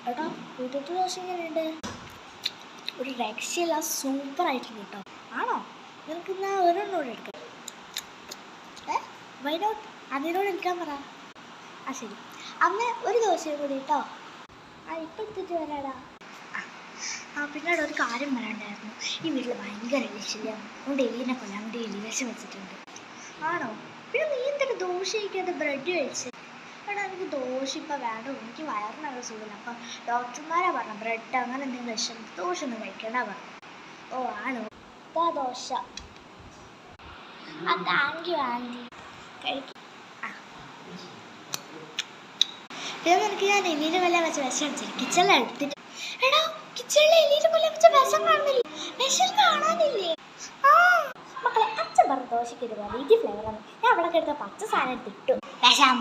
എടാ വീട്ടിലത്തെ ദോശ എങ്ങനെയുണ്ട്? ഒരു രക്ഷയില്ല, സൂപ്പറായിട്ടുണ്ട് കേട്ടോ. ആണോ? നിനക്ക് എന്നാ ഒരെണ്ണോട് എടുക്കാം. വൈനോട്ട് അതിനോട് എടുക്കാൻ പറ. ആ ശരി, അന്ന് ഒരു ദോശയും കൂടി കേട്ടോ. ഇപ്പം എടുത്തിട്ട് വരാടാ. പിന്നീട് ഒരു കാര്യം പറയാണ്ടായിരുന്നു. ഈ വീട്ടിൽ ഭയങ്കര എലിശല്യം. അതുകൊണ്ട് എലീനെ കൊല്ലാൻ വേണ്ടി എലി വിഷം വെച്ചിട്ടുണ്ട്. ആണോ? പിന്നെ നീ എന്തൊക്കെ ദോശ കഴിക്കാതെ ബ്രെഡ് കഴിച്ച്? എടാ എനിക്ക് ദോശ ഇപ്പം വേണ്ട, എനിക്ക് വയറിനൊക്കെ സുഖമില്ല. അപ്പം ഡോക്ടർമാരാ പറഞ്ഞു ബ്രെഡ് അങ്ങനെ എന്തെങ്കിലും വിഷം ദോശ ഒന്നും കഴിക്കണ്ട പറഞ്ഞു. ഓ ആണോ? ഇതാ ദോശ. Thank you aunty. കഴിക്കും. പിന്നെ നിനക്ക് ഞാൻ എലീനെ കൊല്ലാൻ വെച്ച വിഷം വെച്ചില്ല കിച്ചണിൽ എടുത്തിട്ട്. എടാ കിച്ചണിലെ എലീനെ കൊല്ലാൻ വെച്ച വിഷം കാണുന്നില്ല. വിഷം കാണാനില്ലേ? മക്കളെ അച്ഛൻ പറഞ്ഞ ദോശയ്ക്ക് ഇത് വെറൈറ്റി ഫ്ലേവറാണ്. ഞാൻ അവിടെ കിടന്ന പച്ച സാധനം എടുത്തിട്ടു വിഷം.